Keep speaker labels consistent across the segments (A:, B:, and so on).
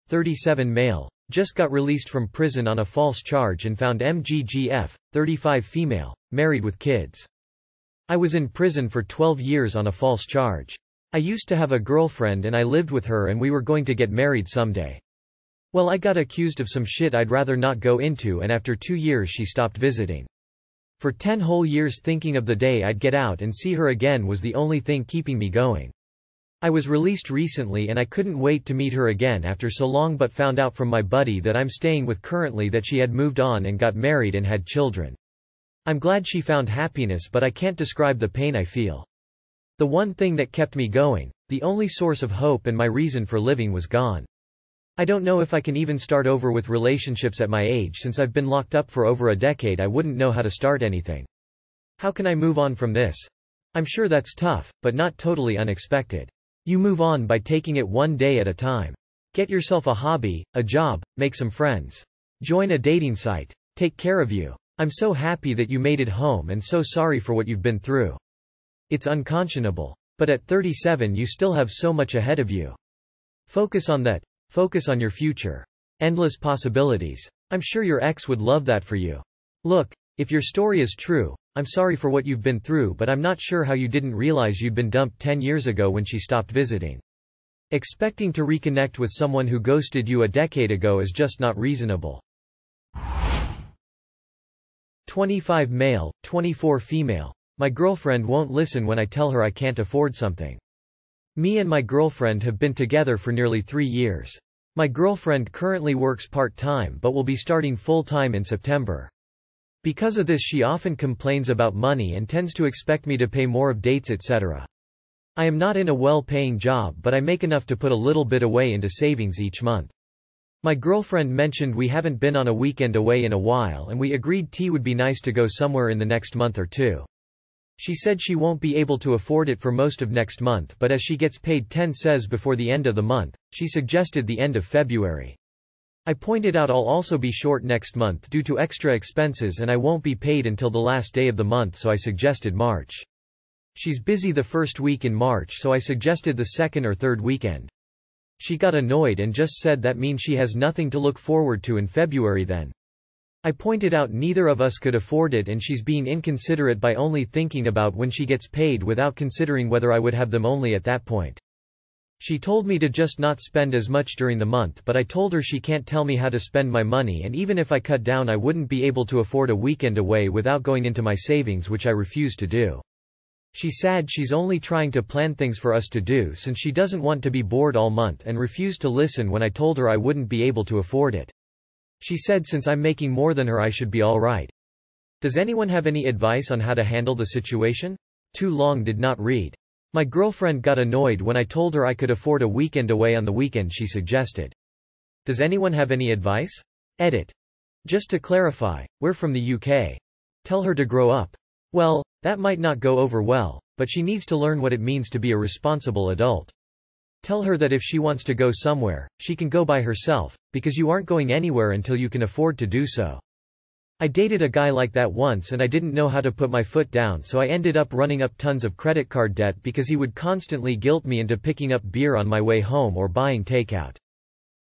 A: 37 male, just got released from prison on a false charge and found MGGF, 35 female, married with kids. I was in prison for 12 years on a false charge. I used to have a girlfriend and I lived with her and we were going to get married someday. Well, I got accused of some shit I'd rather not go into, and after 2 years she stopped visiting. For 10 whole years thinking of the day I'd get out and see her again was the only thing keeping me going. I was released recently and I couldn't wait to meet her again after so long, but found out from my buddy that I'm staying with currently that she had moved on and got married and had children. I'm glad she found happiness, but I can't describe the pain I feel. The one thing that kept me going, the only source of hope and my reason for living, was gone. I don't know if I can even start over with relationships at my age. Since I've been locked up for over a decade, I wouldn't know how to start anything. How can I move on from this? I'm sure that's tough, but not totally unexpected. You move on by taking it one day at a time. Get yourself a hobby, a job, make some friends. Join a dating site. Take care of you. I'm so happy that you made it home and so sorry for what you've been through. It's unconscionable. But at 37 you still have so much ahead of you. Focus on that. Focus on your future. Endless possibilities. I'm sure your ex would love that for you. Look, if your story is true, I'm sorry for what you've been through, but I'm not sure how you didn't realize you'd been dumped 10 years ago when she stopped visiting. Expecting to reconnect with someone who ghosted you a decade ago is just not reasonable. 25 male, 24 female. My girlfriend won't listen when I tell her I can't afford something. Me and my girlfriend have been together for nearly 3 years. My girlfriend currently works part-time but will be starting full-time in September. Because of this, she often complains about money and tends to expect me to pay more of dates, etc. I am not in a well-paying job, but I make enough to put a little bit away into savings each month. My girlfriend mentioned we haven't been on a weekend away in a while, and we agreed it would be nice to go somewhere in the next month or two. She said she won't be able to afford it for most of next month, but as she gets paid 10 says before the end of the month, she suggested the end of February. I pointed out I'll also be short next month due to extra expenses and I won't be paid until the last day of the month, so I suggested March. She's busy the first week in March, so I suggested the second or third weekend. She got annoyed and just said that means she has nothing to look forward to in February then. I pointed out neither of us could afford it and she's being inconsiderate by only thinking about when she gets paid without considering whether I would have them only at that point. She told me to just not spend as much during the month, but I told her she can't tell me how to spend my money, and even if I cut down I wouldn't be able to afford a weekend away without going into my savings, which I refuse to do. She said she's only trying to plan things for us to do since she doesn't want to be bored all month, and refused to listen when I told her I wouldn't be able to afford it. She said since I'm making more than her I should be alright. Does anyone have any advice on how to handle the situation? Too long did not read. My girlfriend got annoyed when I told her I could afford a weekend away on the weekend she suggested. Does anyone have any advice? Edit. Just to clarify, we're from the UK. Tell her to grow up. Well, that might not go over well, but she needs to learn what it means to be a responsible adult. Tell her that if she wants to go somewhere, she can go by herself, because you aren't going anywhere until you can afford to do so. I dated a guy like that once and I didn't know how to put my foot down, so I ended up running up tons of credit card debt because he would constantly guilt me into picking up beer on my way home or buying takeout.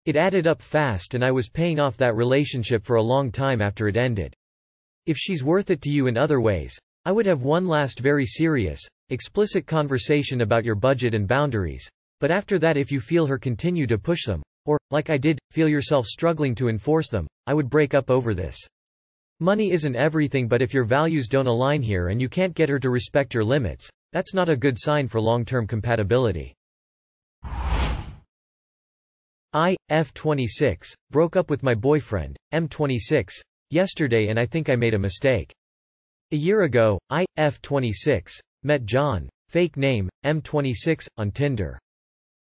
A: It added up fast and I was paying off that relationship for a long time after it ended. If she's worth it to you in other ways, I would have one last very serious, explicit conversation about your budget and boundaries, but after that if you feel her continue to push them, or, like I did, feel yourself struggling to enforce them, I would break up over this. Money isn't everything, but if your values don't align here and you can't get her to respect your limits, that's not a good sign for long-term compatibility. I, F26, broke up with my boyfriend, M26, yesterday and I think I made a mistake. A year ago, I, F26, met John, fake name, M26, on Tinder.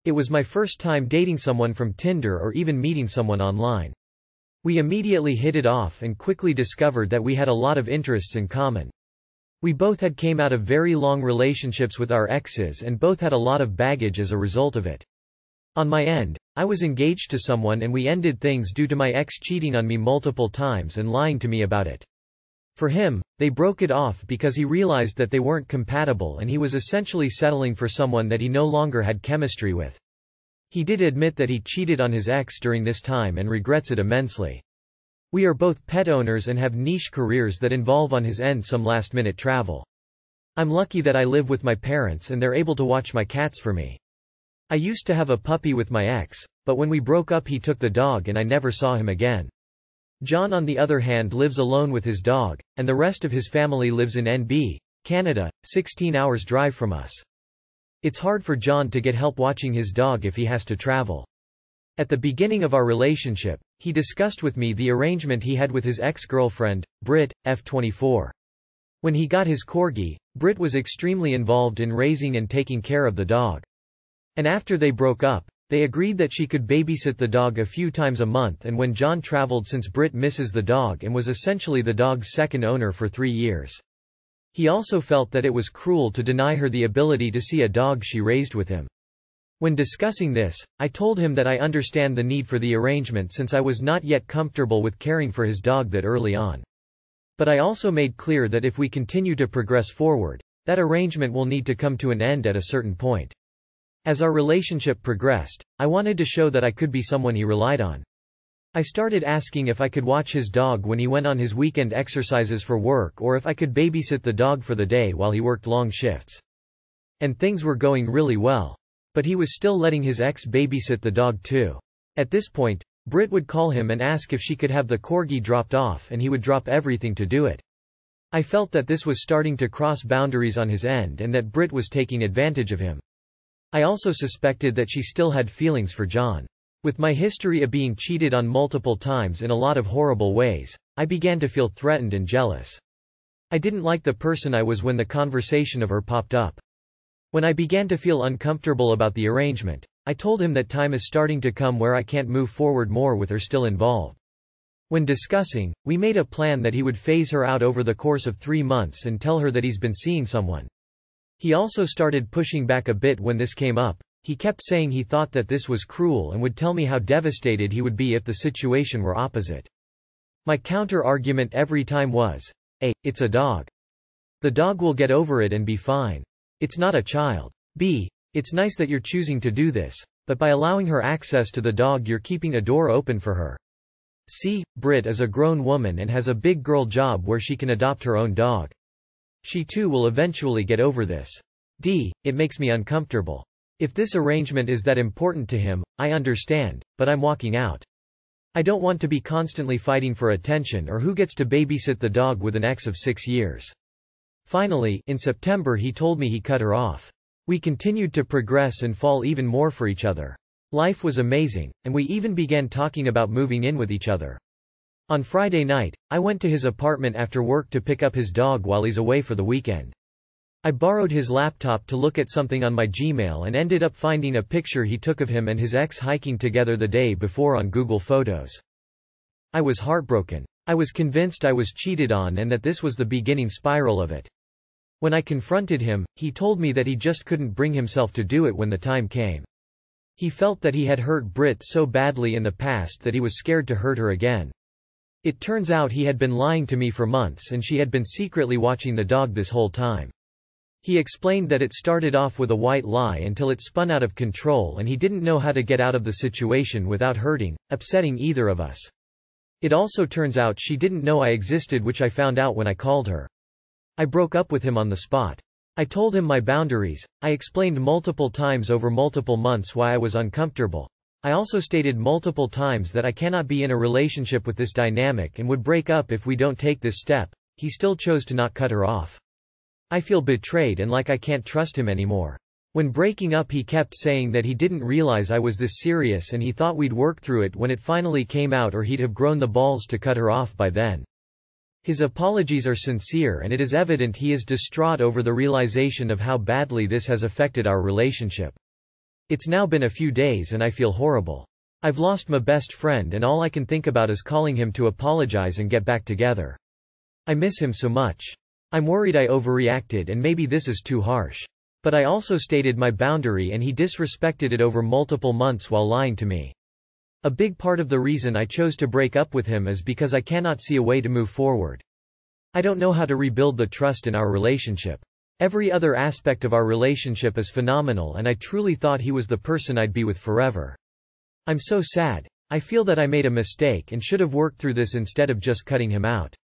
A: It was my first time dating someone from Tinder or even meeting someone online. We immediately hit it off and quickly discovered that we had a lot of interests in common. We both had came out of very long relationships with our exes and both had a lot of baggage as a result of it. On my end, I was engaged to someone and we ended things due to my ex cheating on me multiple times and lying to me about it. For him, they broke it off because he realized that they weren't compatible and he was essentially settling for someone that he no longer had chemistry with. He did admit that he cheated on his ex during this time and regrets it immensely. We are both pet owners and have niche careers that involve on his end some last-minute travel. I'm lucky that I live with my parents and they're able to watch my cats for me. I used to have a puppy with my ex, but when we broke up he took the dog and I never saw him again. John on the other hand lives alone with his dog, and the rest of his family lives in NB, Canada, 16 hours drive from us. It's hard for John to get help watching his dog if he has to travel. At the beginning of our relationship, he discussed with me the arrangement he had with his ex-girlfriend, Britt, F24. When he got his corgi, Britt was extremely involved in raising and taking care of the dog. And after they broke up, they agreed that she could babysit the dog a few times a month, and when John traveled, since Britt misses the dog and was essentially the dog's second owner for 3 years. He also felt that it was cruel to deny her the ability to see a dog she raised with him. When discussing this, I told him that I understand the need for the arrangement since I was not yet comfortable with caring for his dog that early on. But I also made clear that if we continue to progress forward, that arrangement will need to come to an end at a certain point. As our relationship progressed, I wanted to show that I could be someone he relied on. I started asking if I could watch his dog when he went on his weekend exercises for work, or if I could babysit the dog for the day while he worked long shifts. And things were going really well. But he was still letting his ex babysit the dog too. At this point, Britt would call him and ask if she could have the corgi dropped off, and he would drop everything to do it. I felt that this was starting to cross boundaries on his end and that Britt was taking advantage of him. I also suspected that she still had feelings for John. With my history of being cheated on multiple times in a lot of horrible ways, I began to feel threatened and jealous. I didn't like the person I was when the conversation of her popped up. When I began to feel uncomfortable about the arrangement, I told him that time is starting to come where I can't move forward more with her still involved. When discussing, we made a plan that he would phase her out over the course of 3 months and tell her that he's been seeing someone. He also started pushing back a bit when this came up. He kept saying he thought that this was cruel and would tell me how devastated he would be if the situation were opposite. My counter-argument every time was, A. It's a dog. The dog will get over it and be fine. It's not a child. B. It's nice that you're choosing to do this, but by allowing her access to the dog you're keeping a door open for her. C. Britt is a grown woman and has a big girl job where she can adopt her own dog. She too will eventually get over this. D. It makes me uncomfortable. If this arrangement is that important to him, I understand, but I'm walking out. I don't want to be constantly fighting for attention or who gets to babysit the dog with an ex of 6 years. Finally, in September he told me he cut her off. We continued to progress and fall even more for each other. Life was amazing, and we even began talking about moving in with each other. On Friday night, I went to his apartment after work to pick up his dog while he's away for the weekend. I borrowed his laptop to look at something on my Gmail and ended up finding a picture he took of him and his ex hiking together the day before on Google Photos. I was heartbroken. I was convinced I was cheated on and that this was the beginning spiral of it. When I confronted him, he told me that he just couldn't bring himself to do it when the time came. He felt that he had hurt Britt so badly in the past that he was scared to hurt her again. It turns out he had been lying to me for months and she had been secretly watching the dog this whole time. He explained that it started off with a white lie until it spun out of control and he didn't know how to get out of the situation without hurting, upsetting either of us. It also turns out she didn't know I existed, which I found out when I called her. I broke up with him on the spot. I told him my boundaries. I explained multiple times over multiple months why I was uncomfortable. I also stated multiple times that I cannot be in a relationship with this dynamic and would break up if we don't take this step. He still chose to not cut her off. I feel betrayed and like I can't trust him anymore. When breaking up he kept saying that he didn't realize I was this serious and he thought we'd work through it when it finally came out, or he'd have grown the balls to cut her off by then. His apologies are sincere and it is evident he is distraught over the realization of how badly this has affected our relationship. It's now been a few days and I feel horrible. I've lost my best friend and all I can think about is calling him to apologize and get back together. I miss him so much. I'm worried I overreacted and maybe this is too harsh. But I also stated my boundary and he disrespected it over multiple months while lying to me. A big part of the reason I chose to break up with him is because I cannot see a way to move forward. I don't know how to rebuild the trust in our relationship. Every other aspect of our relationship is phenomenal and I truly thought he was the person I'd be with forever. I'm so sad. I feel that I made a mistake and should have worked through this instead of just cutting him out.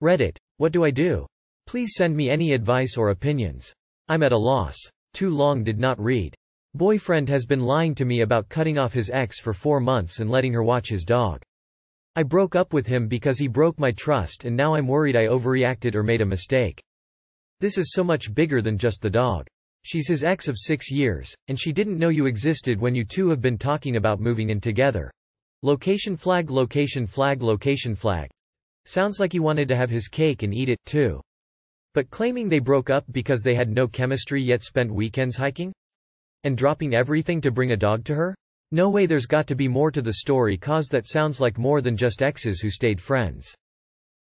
A: Reddit. What do I do? Please send me any advice or opinions. I'm at a loss. Too long did not read. Boyfriend has been lying to me about cutting off his ex for 4 months and letting her watch his dog. I broke up with him because he broke my trust and now I'm worried I overreacted or made a mistake. This is so much bigger than just the dog. She's his ex of 6 years, and she didn't know you existed when you two have been talking about moving in together. Location flag, location flag, location flag. Sounds like he wanted to have his cake and eat it, too. But claiming they broke up because they had no chemistry yet spent weekends hiking? And dropping everything to bring a dog to her? No way, there's got to be more to the story, cause that sounds like more than just exes who stayed friends.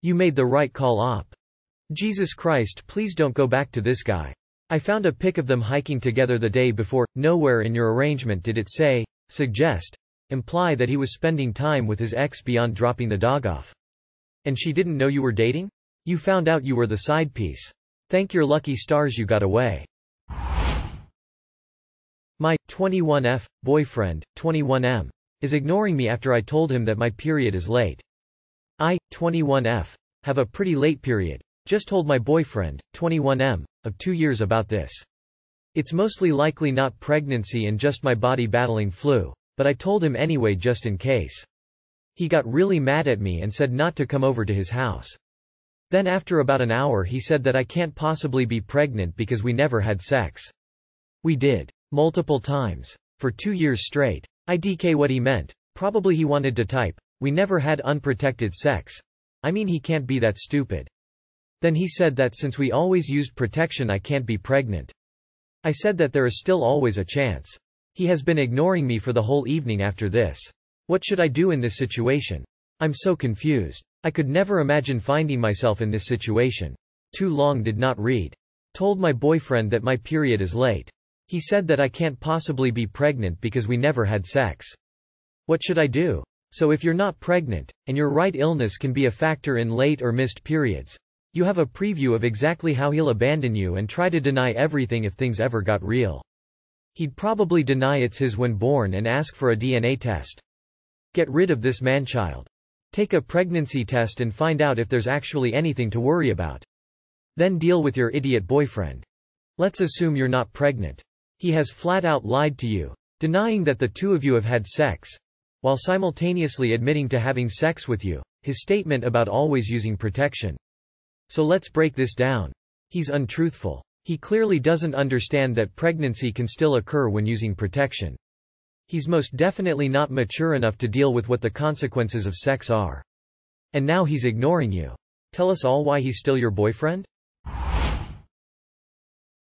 A: You made the right call op. Jesus Christ, please don't go back to this guy. I found a pic of them hiking together the day before. Nowhere in your arrangement did it say, suggest, imply that he was spending time with his ex beyond dropping the dog off. And she didn't know you were dating? You found out you were the side piece. Thank your lucky stars you got away. My 21F boyfriend, 21M, is ignoring me after I told him that my period is late. I, 21F, have a pretty late period. Just told my boyfriend, 21M, of 2 years about this. It's mostly likely not pregnancy and just my body battling flu, but I told him anyway just in case. He got really mad at me and said not to come over to his house. Then after about an hour he said that I can't possibly be pregnant because we never had sex. We did. Multiple times. For 2 years straight. IDK what he meant. Probably he wanted to type, we never had unprotected sex. I mean he can't be that stupid. Then he said that since we always used protection I can't be pregnant. I said that there is still always a chance. He has been ignoring me for the whole evening after this. What should I do in this situation? I'm so confused. I could never imagine finding myself in this situation. Too long did not read. Told my boyfriend that my period is late. He said that I can't possibly be pregnant because we never had sex. What should I do? So if you're not pregnant, and your right illness can be a factor in late or missed periods, you have a preview of exactly how he'll abandon you and try to deny everything if things ever got real. He'd probably deny it's his when born and ask for a DNA test. Get rid of this man-child. Take a pregnancy test and find out if there's actually anything to worry about. Then deal with your idiot boyfriend. Let's assume you're not pregnant. He has flat out lied to you, denying that the two of you have had sex, while simultaneously admitting to having sex with you, his statement about always using protection. So let's break this down. He's untruthful. He clearly doesn't understand that pregnancy can still occur when using protection. He's most definitely not mature enough to deal with what the consequences of sex are. And now he's ignoring you. Tell us all why he's still your boyfriend?